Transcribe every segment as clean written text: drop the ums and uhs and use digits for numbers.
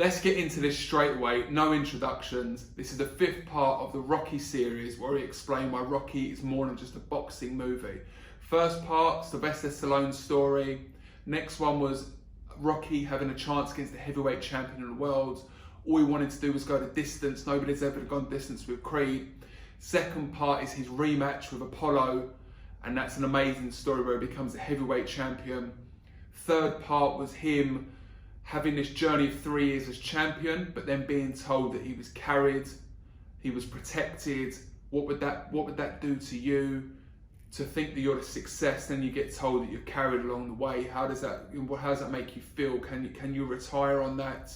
let's get into this straight away, no introductions. This is the 5th part of the Rocky series where we explain why Rocky is more than just a boxing movie. First part, Sylvester Stallone's story. Next one was Rocky having a chance against the heavyweight champion of the world. All he wanted to do was go the distance. Nobody's ever gone distance with Creed. Second part is his rematch with Apollo, and that's an amazing story where he becomes the heavyweight champion. Third part was him having this journey of 3 years as champion, but then being told that he was carried, he was protected. What would that do to you? To think that you're a success, then you get told that you're carried along the way. How does that make you feel? Can you retire on that?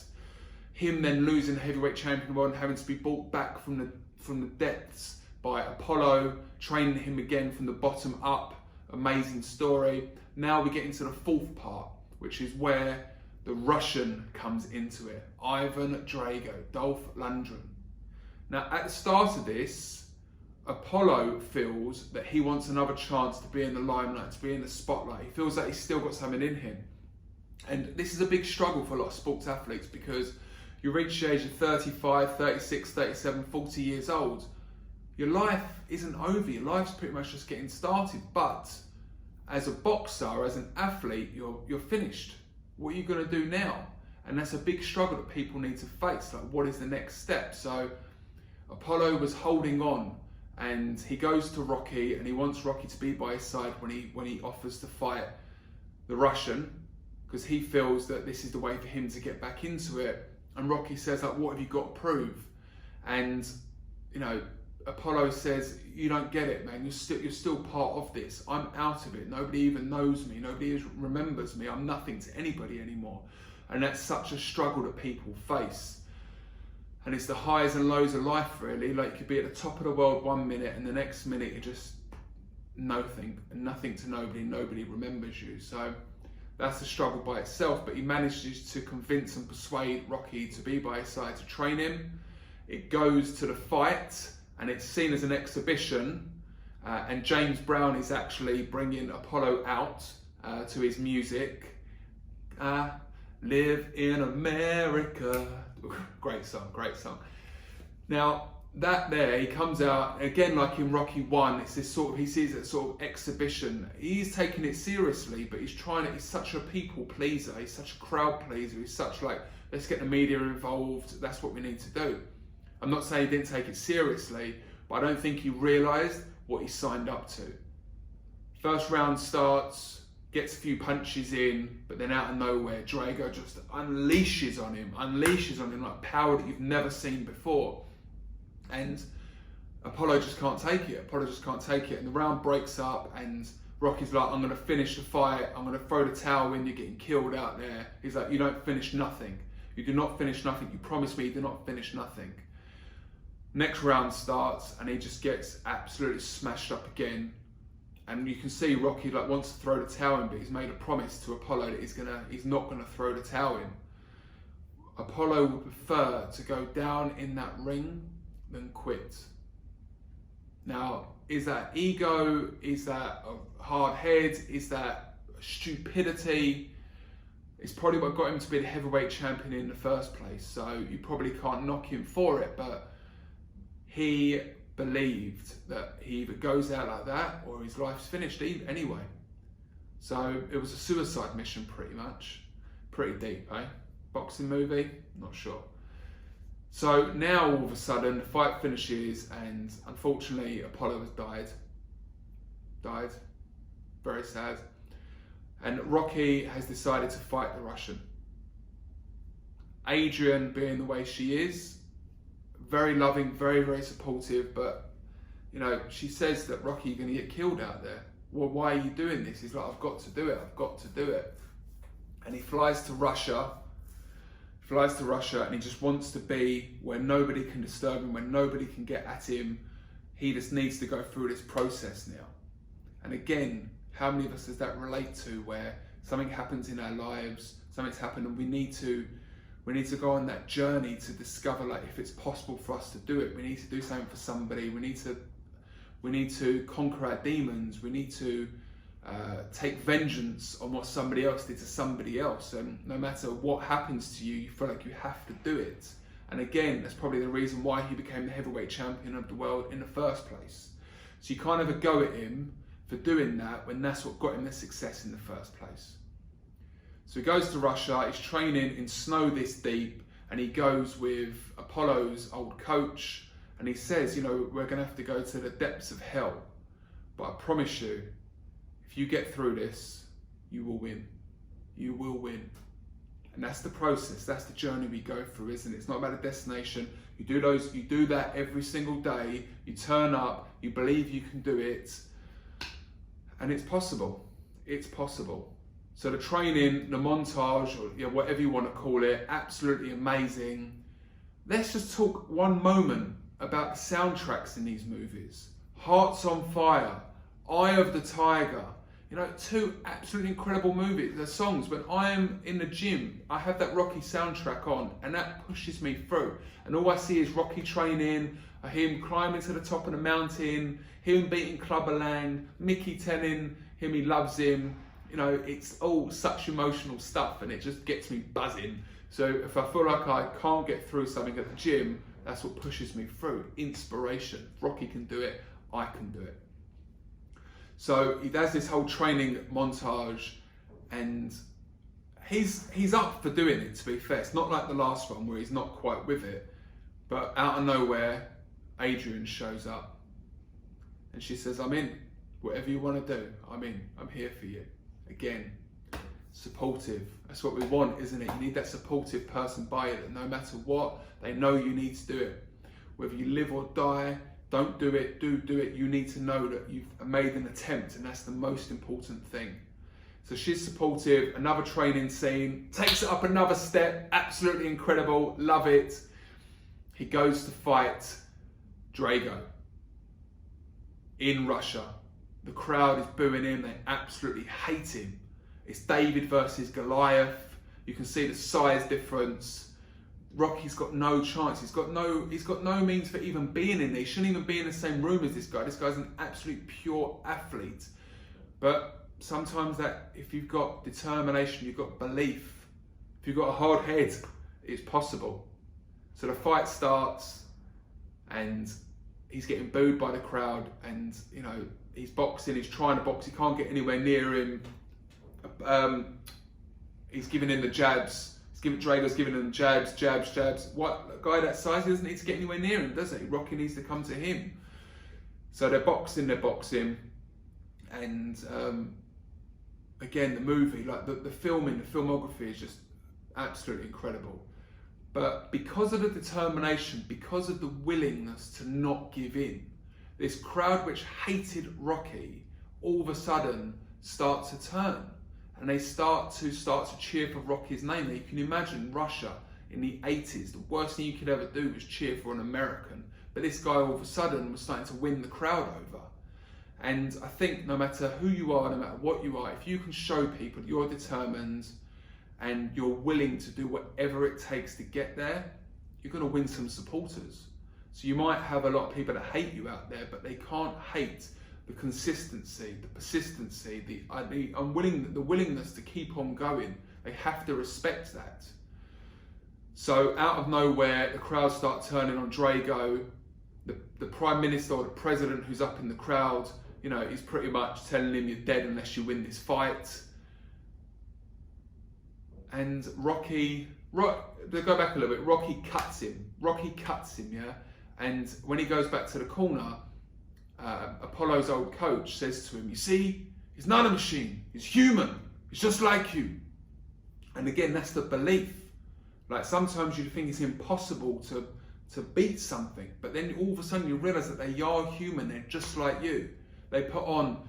Him then losing the heavyweight champion world and having to be brought back from the depths by Apollo, training him again from the bottom up. Amazing story. Now we get into the 4th part, which is where the Russian comes into it. Ivan Drago, Dolph Lundgren. Now at the start of this, Apollo feels that he wants another chance to be in the limelight, to be in the spotlight. He feels that he's still got something in him. And this is a big struggle for a lot of sports athletes, because you reach the age of 35, 36, 37, 40 years old. Your life isn't over, your life's pretty much just getting started. But as a boxer, as an athlete, you're finished. What are you going to do now? And that's a big struggle that people need to face. Like, what is the next step? So Apollo was holding on, and he goes to Rocky, and he wants Rocky to be by his side when he offers to fight the Russian, because he feels that this is the way for him to get back into it. And Rocky says, like, what have you got to prove? And Apollo says, you don't get it, man. You're still part of this. I'm out of it. Nobody even knows me. Nobody remembers me. I'm nothing to anybody anymore. And that's such a struggle that people face. And it's the highs and lows of life, really. Like, you could be at the top of the world 1 minute, and the next minute you're just nothing to nobody. Nobody remembers you. So that's a struggle by itself. But he manages to convince and persuade Rocky to be by his side, to train him. It goes to the fight, and it's seen as an exhibition. And James Brown is actually bringing Apollo out to his music. Live in America. Great song, great song. Now, he comes out, again, like in Rocky 1, it's this sort of, he sees it sort of exhibition. He's taking it seriously, but he's such a people pleaser, he's such a crowd pleaser, he's such like, let's get the media involved, that's what we need to do. I'm not saying he didn't take it seriously, but I don't think he realised what he signed up to. First round starts, gets a few punches in, but then out of nowhere, Drago just unleashes on him like power that you've never seen before. And Apollo just can't take it. And the round breaks up, and Rocky's like, I'm going to finish the fight. I'm going to throw the towel in. You're getting killed out there. He's like, you don't finish nothing. You do not finish nothing. You promise me you do not finish nothing. Next round starts, and he just gets absolutely smashed up again. And you can see Rocky like wants to throw the towel in, but he's made a promise to Apollo that he's not gonna throw the towel in. Apollo would prefer to go down in that ring than quit. Now, is that ego? Is that a hard head? Is that stupidity? It's probably what got him to be the heavyweight champion in the first place. So you probably can't knock him for it, but he believed that he either goes out like that or his life's finished anyway. So it was a suicide mission, pretty much. Pretty deep, eh? Boxing movie? Not sure. So now all of a sudden the fight finishes, and unfortunately Apollo has died. Very sad. And Rocky has decided to fight the Russian. Adrian, being the way she is, very loving, very, very supportive, but she says that Rocky, you're going to get killed out there. Well, why are you doing this? He's like, I've got to do it. And he flies to Russia, and he just wants to be where nobody can disturb him, where nobody can get at him. He just needs to go through this process now. And again, how many of us does that relate to, where something happens in our lives, something's happened, and we need to go on that journey to discover, like, if it's possible for us to do it. We need to do something for somebody. We need to conquer our demons. We need to take vengeance on what somebody else did to somebody else. And no matter what happens to you, you feel like you have to do it. And again, that's probably the reason why he became the heavyweight champion of the world in the first place. So you can't ever go at him for doing that when that's what got him the success in the first place. So he goes to Russia, he's training in snow this deep, and he goes with Apollo's old coach, and he says, you know, we're going to have to go to the depths of hell, but I promise you, if you get through this, you will win. You will win. And that's the process, that's the journey we go through, isn't it? It's not about a destination. You do that every single day, you turn up, you believe you can do it, and it's possible. It's possible. So the training, the montage, or whatever you want to call it, absolutely amazing. Let's just talk one moment about the soundtracks in these movies. Hearts on Fire, Eye of the Tiger. You know, two absolutely incredible movies. The songs, when I am in the gym, I have that Rocky soundtrack on, and that pushes me through. And all I see is Rocky training, I hear him climbing to the top of the mountain, him beating Clubber Lang, Mickey telling him he loves him. You know, it's all such emotional stuff, and it just gets me buzzing. So if I feel like I can't get through something at the gym, that's what pushes me through. Inspiration. Rocky can do it, I can do it. So he does this whole training montage, and he's up for doing it, to be fair. It's not like the last one where he's not quite with it, but out of nowhere, Adrian shows up, and she says, I'm in. Whatever you want to do, I'm in. I'm here for you. Again, supportive. That's what we want, isn't it? You need that supportive person by you that no matter what, they know you need to do it. Whether you live or die, don't do it, do it. You need to know that you've made an attempt, and that's the most important thing. So she's supportive. Another training scene, takes it up another step, absolutely incredible, love it. He goes to fight Drago in Russia. The crowd is booing him, they absolutely hate him. It's David versus Goliath. You can see the size difference. Rocky's got no chance. He's got no means for even being in there. He shouldn't even be in the same room as this guy. This guy's an absolute pure athlete. But sometimes that, if you've got determination, you've got belief, if you've got a hard head, it's possible. So the fight starts, and he's getting booed by the crowd, and you know, he's boxing, he's trying to box, he can't get anywhere near him. He's giving him the jabs. Drago's giving him jabs. What, a guy that size, he doesn't need to get anywhere near him, does he? Rocky needs to come to him. So they're boxing, and again, the movie, like the filming, the filmography is just absolutely incredible. But because of the determination, because of the willingness to not give in, this crowd which hated Rocky all of a sudden start to turn, and they start to cheer for Rocky's name. Now you can imagine Russia in the 80s, the worst thing you could ever do was cheer for an American. But this guy all of a sudden was starting to win the crowd over. And I think no matter who you are, no matter what you are, if you can show people you're determined and you're willing to do whatever it takes to get there, you're going to win some supporters. So you might have a lot of people that hate you out there, but they can't hate the consistency, the persistency, the willingness to keep on going. They have to respect that. So out of nowhere, the crowd start turning on Drago. The Prime Minister or the President who's up in the crowd, you know, he's pretty much telling him you're dead unless you win this fight. And Rocky, they go back a little bit, Rocky cuts him, yeah? And when he goes back to the corner, Apollo's old coach says to him, you see, he's not a machine, he's human, he's just like you. And again, that's the belief. Like sometimes you think it's impossible to beat something, but then all of a sudden you realize that they are human, they're just like you. They put on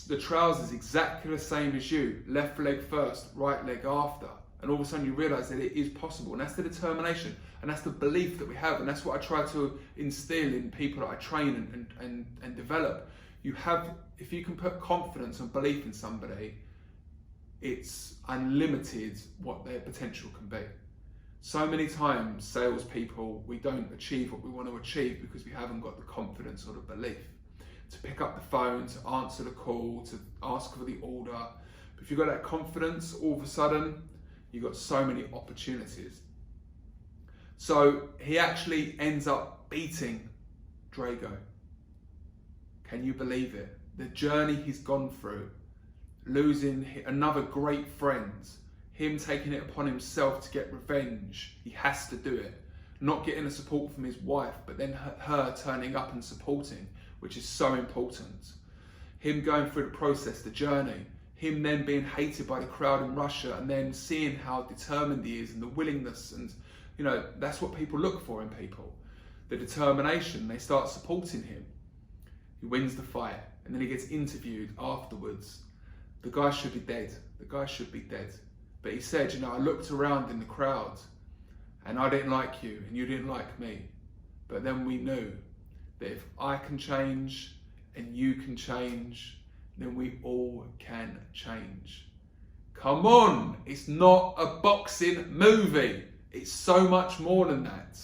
the trousers exactly the same as you, left leg first, right leg after. And all of a sudden you realize that it is possible. And that's the determination, and that's the belief that we have. And that's what I try to instill in people that I train and develop. If you can put confidence and belief in somebody, it's unlimited what their potential can be. So many times, salespeople, we don't achieve what we want to achieve because we haven't got the confidence or the belief. to pick up the phone, to answer the call, to ask for the order. But if you've got that confidence, all of a sudden, you've got so many opportunities. So he actually ends up beating Drago. Can you believe it? The journey he's gone through, losing another great friend, him taking it upon himself to get revenge. He has to do it. Not getting the support from his wife, but then her turning up and supporting, which is so important. Him going through the process, the journey, him then being hated by the crowd in Russia, and then seeing how determined he is and the willingness, and you know, that's what people look for in people. The determination, they start supporting him. He wins the fight, and then he gets interviewed afterwards. The guy should be dead. The guy should be dead. But he said, you know, I looked around in the crowd and I didn't like you and you didn't like me. But then we knew that if I can change and you can change, then we all can change. Come on, it's not a boxing movie. It's so much more than that.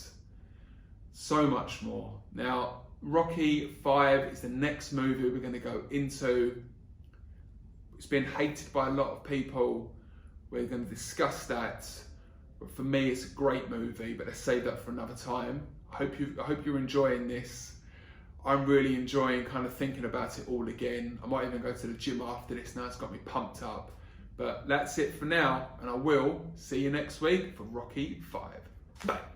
So much more. Now, Rocky 5 is the next movie we're going to go into. It's been hated by a lot of people. We're going to discuss that. But for me, it's a great movie, but let's save that for another time. I hope you're enjoying this. I'm really enjoying kind of thinking about it all again. I might even go to the gym after this now. It's got me pumped up. But that's it for now, and I will see you next week for Rocky 5. Bye.